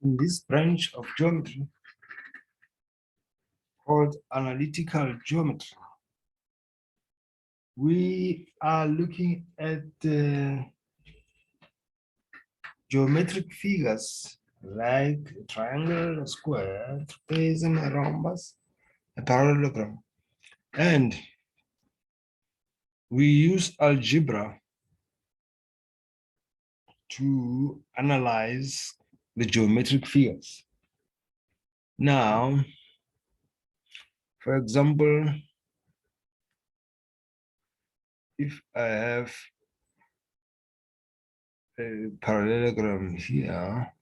In this branch of geometry called analytical geometry, we are looking at geometric figures like a triangle, a square, a trapezium, a rhombus, a parallelogram. And we use algebra to analyze the geometric figures. Now, for example, if I have a parallelogram here,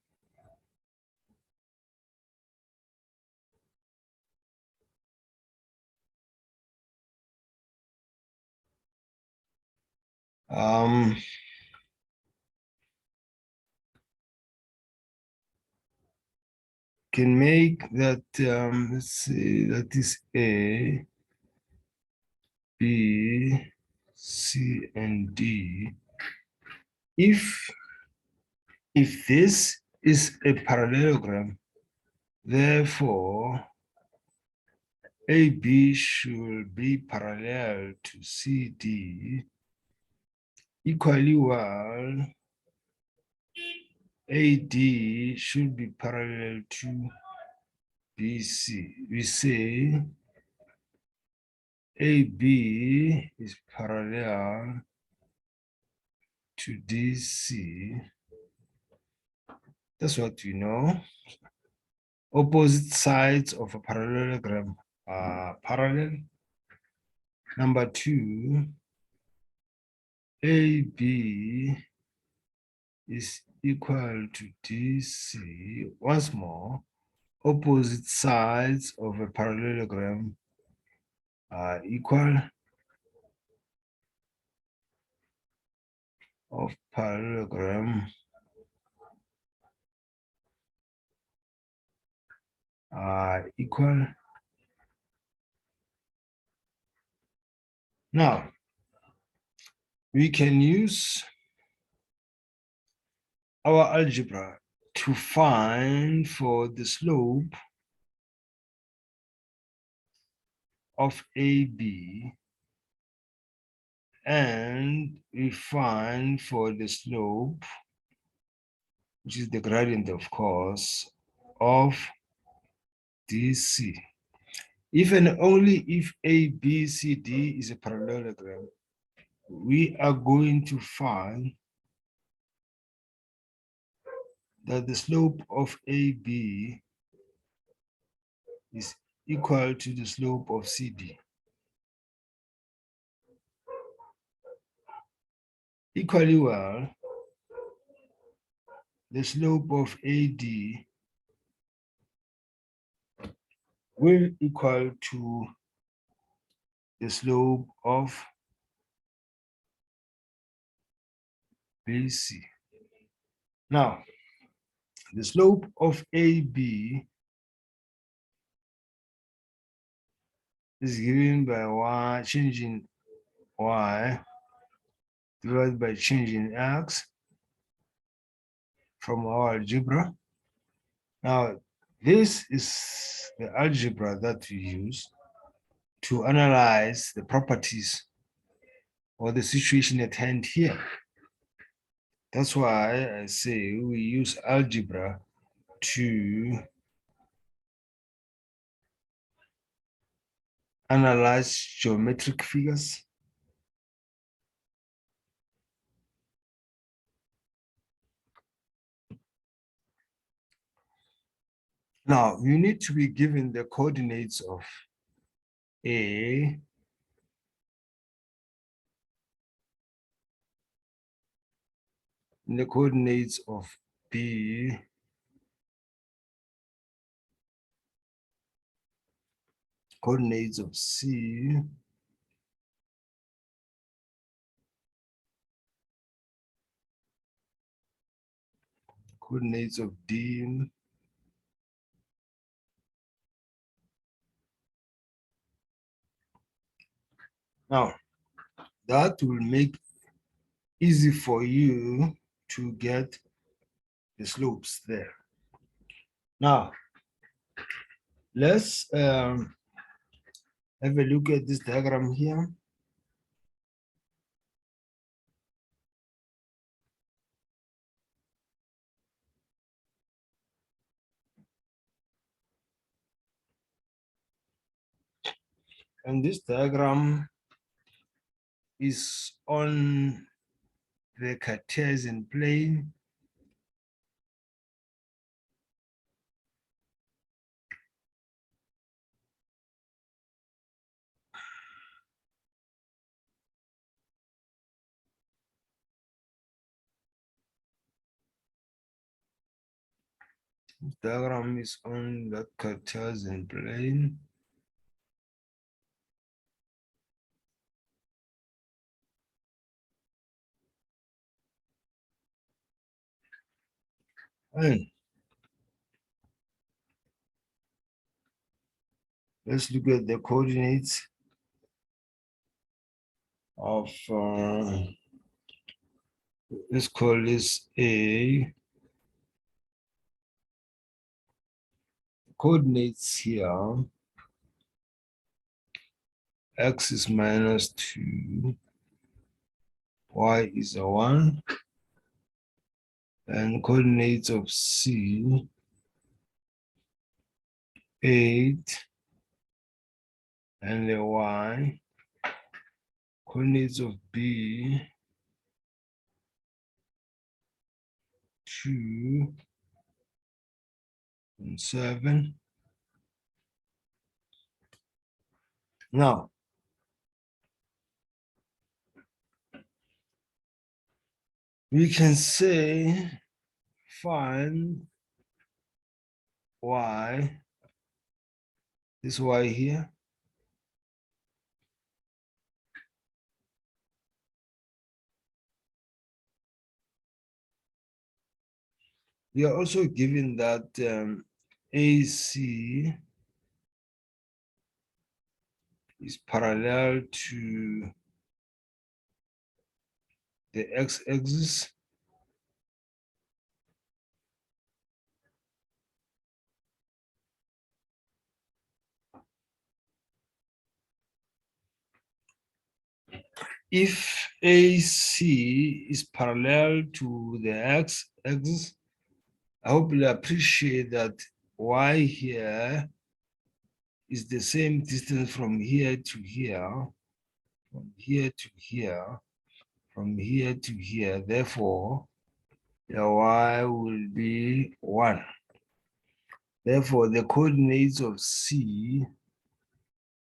can make that, let's see, that is A, B, C, and D. If this is a parallelogram, therefore AB should be parallel to CD. Equally well, AD should be parallel to BC. We say AB is parallel to DC. That's what we know. Opposite sides of a parallelogram are parallel. Number two, AB is equal to DC. Once more, opposite sides of a parallelogram are equal. Of parallelogram are equal. Now, we can use our algebra to find for the slope of AB, and we find for the slope, which is the gradient, of course, of DC. If and only if ABCD is a parallelogram, we are going to find that the slope of AB is equal to the slope of CD. Equally well, the slope of AD will equal to the slope of BC. Now, the slope of AB is given by y, changing y, divided by changing x from our algebra. Now, this is the algebra that we use to analyze the properties or the situation at hand here. That's why I say we use algebra to analyze geometric figures. Now, you need to be given the coordinates of A, and the coordinates of B, coordinates of C, coordinates of D, now that will make easy for you to get the slopes there. Now, let's have a look at this diagram here. And this diagram is on the Cartesian plane. This diagram is on the Cartesian plane. And let's look at the coordinates of, let's call this A. Coordinates here, x is -2, y is a 1, and coordinates of C, 8, and the y, coordinates of B, 2, and 7. Now, we can say find y, this y here, we are also given that AC is parallel to the x-axis. If AC is parallel to the x-axis, I hope you appreciate that y here is the same distance from here to here, from here to here, from here to here. Therefore, the y will be 1. Therefore, the coordinates of C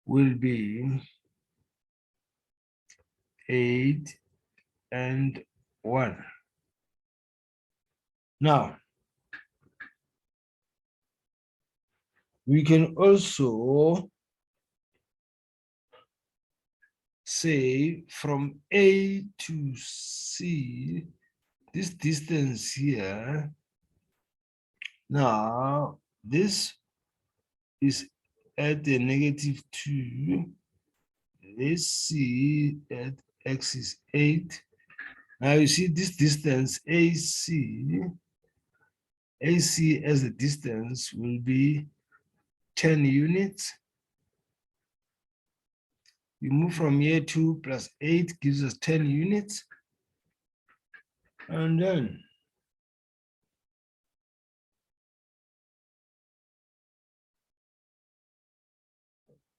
will be 8 and 1. Now, we can also say from A to C, this distance here, now this is at the -2, this C at x is 8. Now you see this distance AC as a distance will be 10 units. We move from here, 2 plus 8 gives us 10 units. And then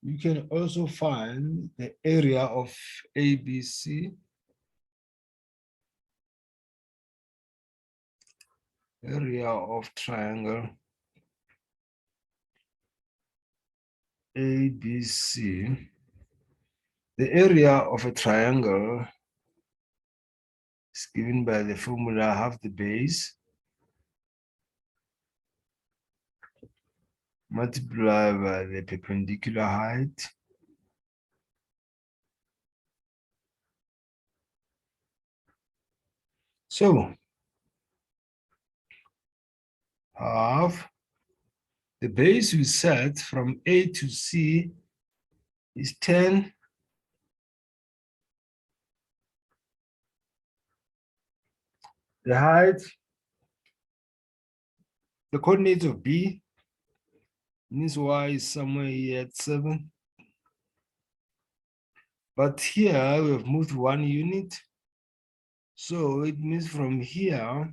you can also find the area of ABC, area of triangle ABC. The area of a triangle is given by the formula half the base multiplied by the perpendicular height so half the base we set from A to C is 10. The height, the coordinates of B Means y is somewhere here at 7. But here we have moved 1 unit. So it means from here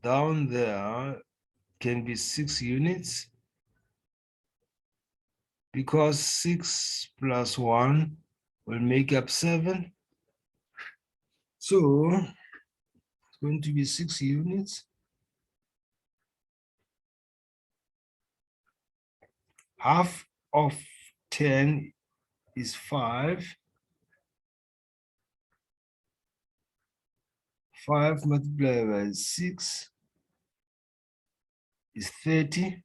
down there can be 6 units, because 6 plus 1 will make up 7. So it's going to be 6 units. Half of 10 is 5. 5 multiplied by 6 is 30.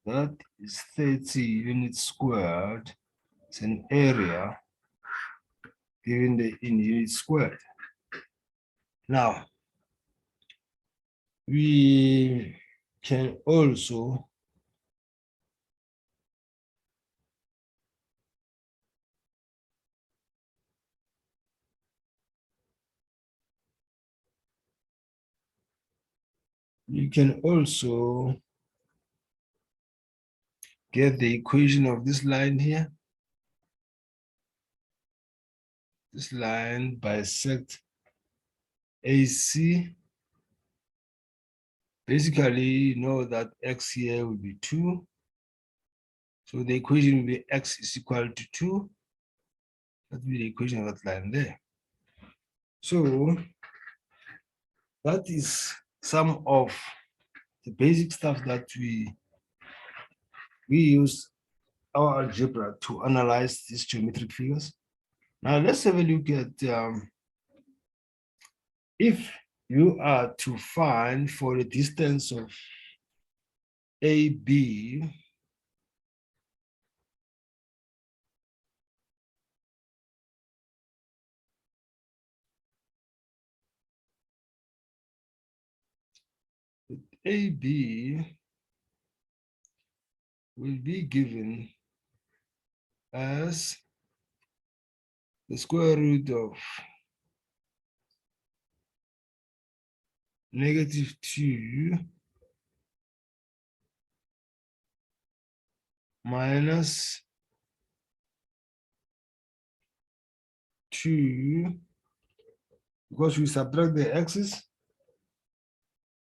That is 30 units squared. It's an area given the in units squared. Now, we can also get the equation of this line here. This line bisect AC. Basically, you know that x here will be 2. So the equation will be x is equal to 2. That will be the equation of that line there. So that is some of the basic stuff that we use our algebra to analyze these geometric figures. Now let's have a look at if you are to find for the distance of AB, AB will be given as the square root of -2 minus 2, because we subtract the x's,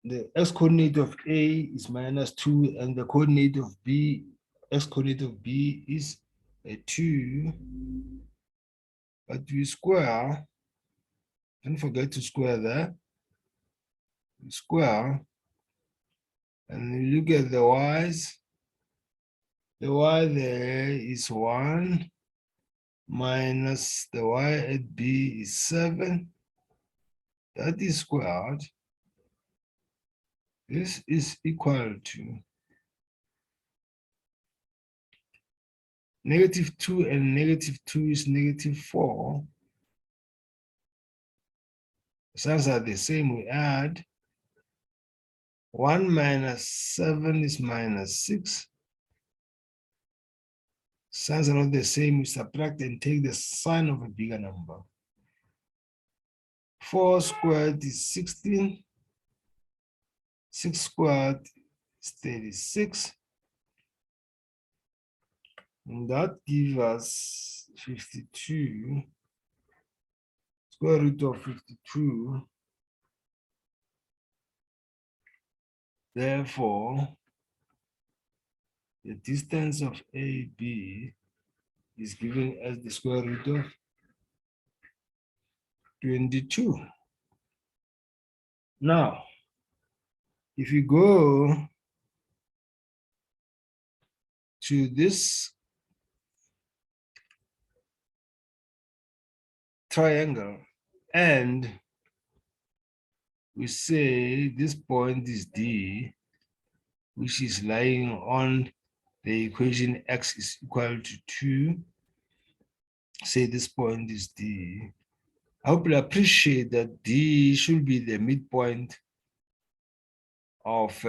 the x coordinate of A is -2, and the coordinate of B, x coordinate of B is a 2. But we square, don't forget to square there. We square, and you look at the y's. The y there is 1 minus the y at B is 7. That is squared. This is equal to -2, and -2 is -4. Signs are the same. We add 1 minus 7 is -6. Signs are not the same. We subtract and take the sign of a bigger number. 4 squared is 16. 6 squared is 36. And that gives us 52. Square root of 52. Therefore, the distance of AB is given as the square root of 22. Now, if you go to this triangle and we say this point is D, which is lying on the equation x is equal to 2. Say this point is D. I hope you appreciate that D should be the midpoint of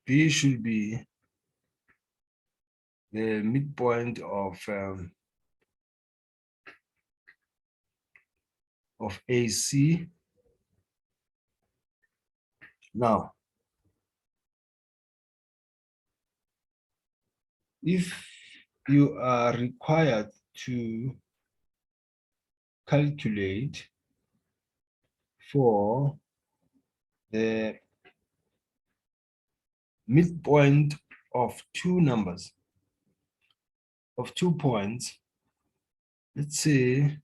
B should be the midpoint of AC. Now, if you are required to calculate for the midpoint of two numbers, of 2 points, let's say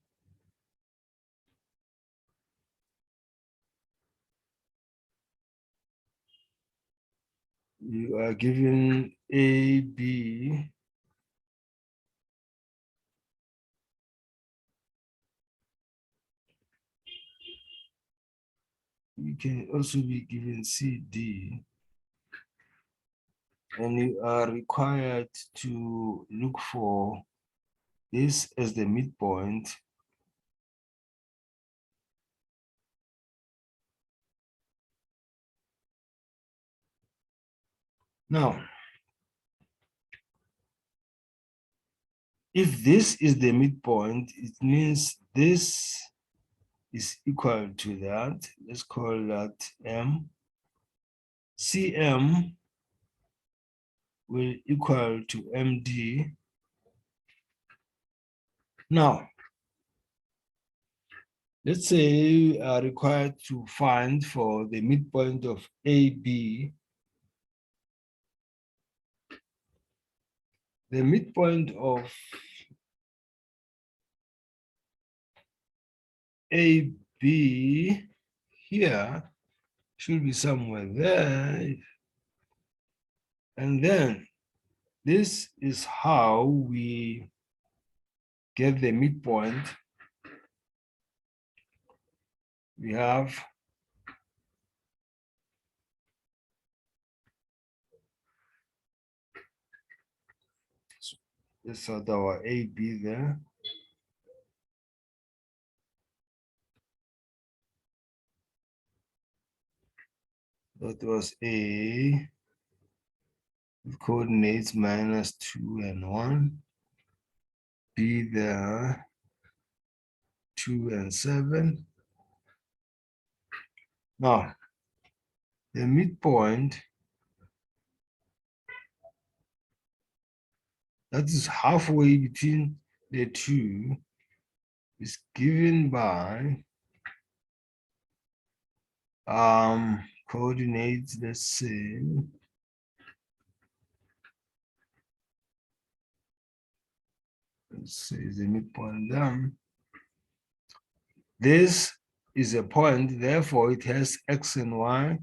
you are given A, B, you can also be given C, D, and you are required to look for this as the midpoint. Now, if this is the midpoint, it means this is equal to that. Let's call that M. CM will equal to MD. Now, let's say you are required to find for the midpoint of AB. The midpoint of AB here should be somewhere there. And then this is how we get the midpoint. We have this is our AB there. That was A with coordinates -2 and 1. B there, 2 and 7. Now, the midpoint, that is halfway between the two, is given by coordinates, let's say, the midpoint there. This is a point, therefore it has X and Y.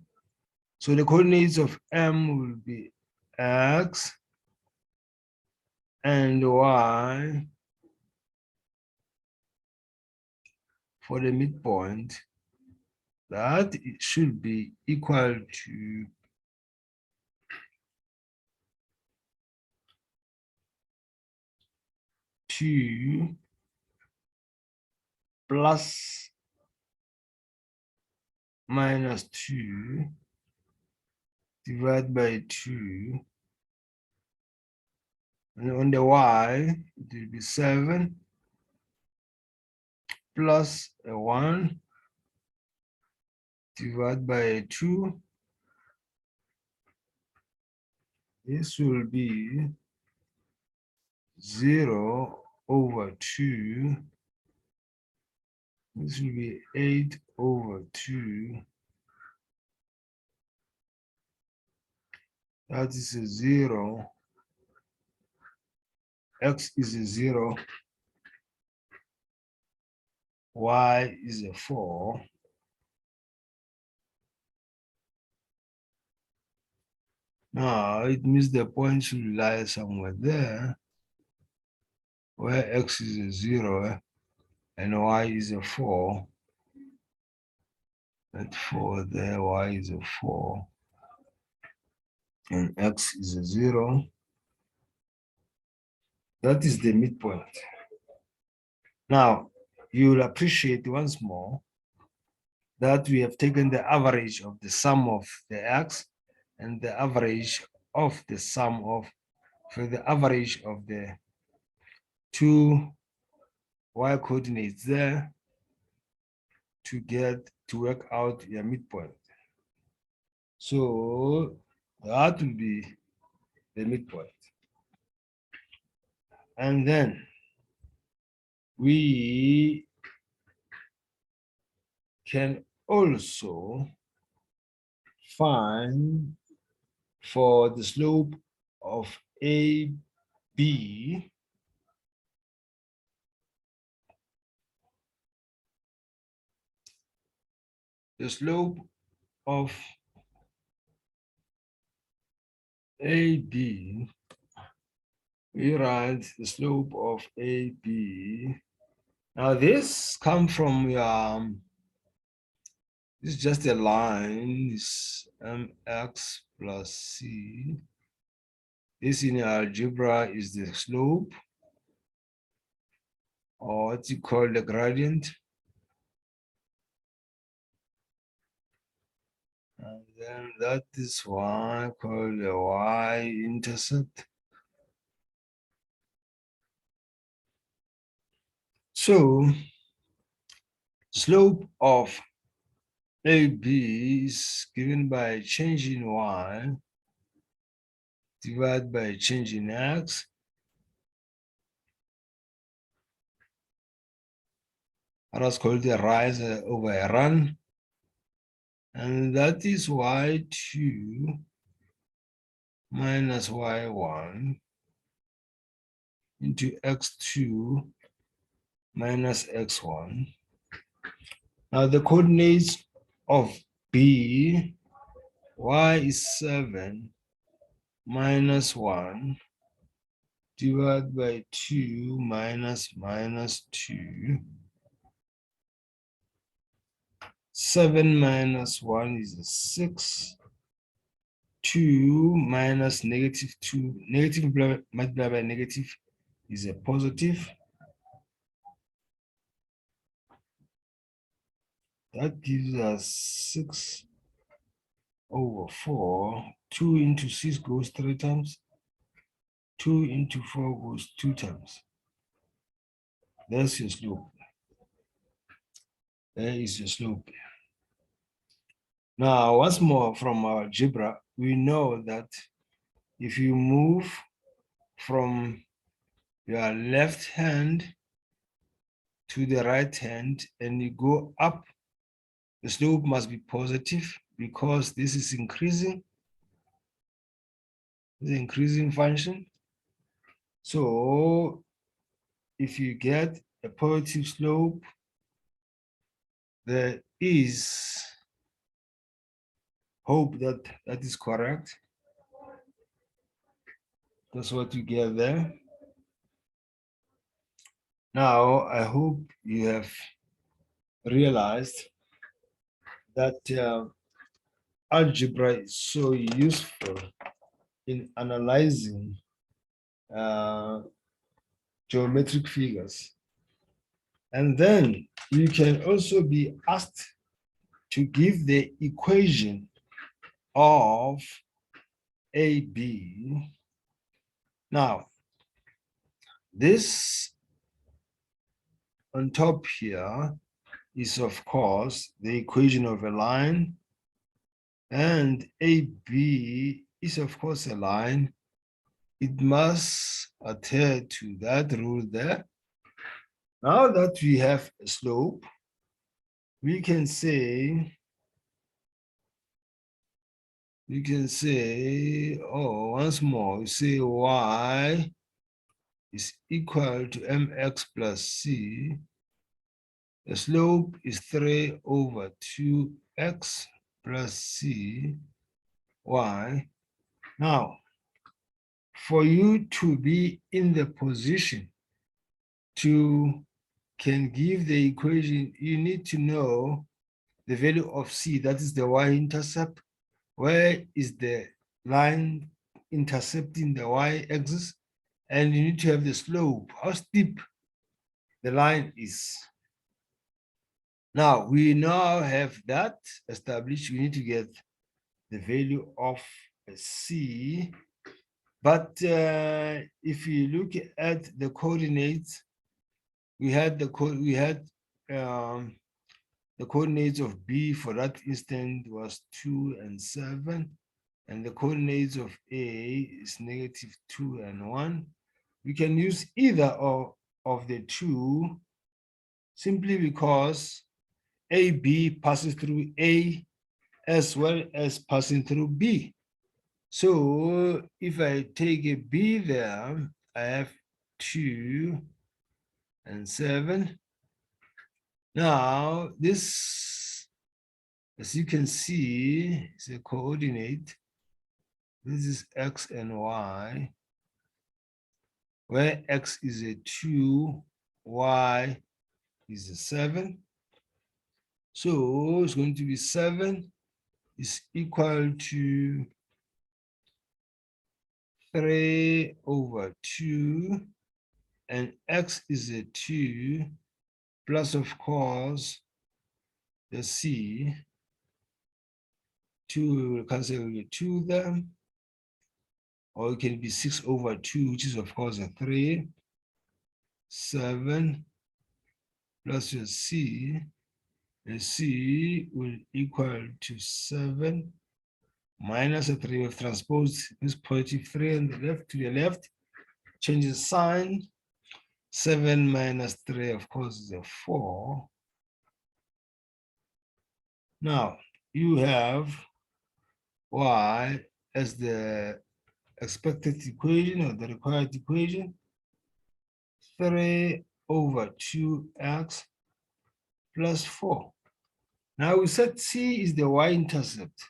So the coordinates of M will be X and Y for the midpoint. That it should be equal to 2 plus -2 divided by 2. And on the Y, it will be 7 plus a 1 divided by 2. This will be 0/2. This will be 8/2. That is a 0. X is a 0. Y is a 4. Now, it means the point should lie somewhere there, where X is a 0 and Y is a 4. That 4 there, Y is a 4. And X is a 0. That is the midpoint. Now, you will appreciate once more that we have taken the average of the sum of the X and the average of the sum of for the average of the two y coordinates there to work out your midpoint. So that will be the midpoint. And then we can also find for the slope of AB, the slope of AB, we write the slope of AB. Now this comes from this is just a line, it's mx plus c. This in algebra is the slope, or what you call the gradient. And then that is y called the y-intercept. So slope of AB is given by a change in y divided by a change in x. That's called the rise over a run. And that is y2 minus y1 into x2 minus x1. Now the coordinates of B, y is 7 minus 1 divided by 2 minus 2. 7 minus 1 is a 6. 2 minus negative 2, negative multiplied by negative is a positive. That gives us 6 over 4. 2 into 6 goes 3 times. 2 into 4 goes 2 times. That's your slope. There is your slope. Now, once more from our algebra, we know that if you move from your left hand to the right hand and you go up, the slope must be positive because this is increasing, the increasing function. So if you get a positive slope, there is hope that that is correct. That's what you get there. Now, I hope you have realized that algebra is so useful in analyzing geometric figures. And then you can also be asked to give the equation of AB. Now, this on top here is, of course, the equation of a line, and AB is, of course, a line. It must adhere to that rule there. Now that we have a slope, we can say, oh, once more, we say y is equal to mx plus c. The slope is 3 over 2x plus c y. Now, for you to be in the position to can give the equation, you need to know the value of c, that is the y-intercept. Where is the line intercepting the y-axis? And you need to have the slope, how steep the line is. Now, we now have that established. We need to get the value of c, But if you look at the coordinates, we had the coordinates of B for that instant was 2 and 7, and the coordinates of A is -2 and 1. We can use either of the two simply because AB passes through A as well as passing through B. So if I take a B there, I have 2 and 7. Now this, as you can see, is a coordinate. This is X and Y, where X is a 2, Y is a 7. So it's going to be 7 is equal to 3 over 2, and X is a 2, plus, of course, the C. 2 will cancel with 2 there, or it can be 6 over 2, which is, of course, a 3. 7 plus your C. The C will equal to 7 minus a 3. We've transposed this positive 3 on the left to the left. Change the sign. 7 minus 3, of course, is a 4. Now, you have Y as the expected equation or the required equation. 3 over 2x plus 4. Now, we said C is the y-intercept.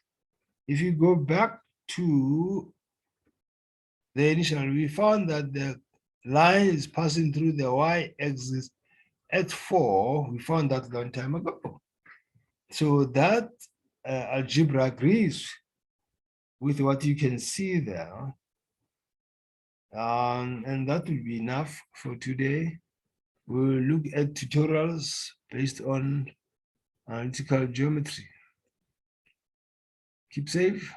If you go back to the initial, we found that the line is passing through the y-axis at 4. We found that a long time ago. So that algebra agrees with what you can see there. And that will be enough for today. We'll look at tutorials based on analytical geometry. Keep safe.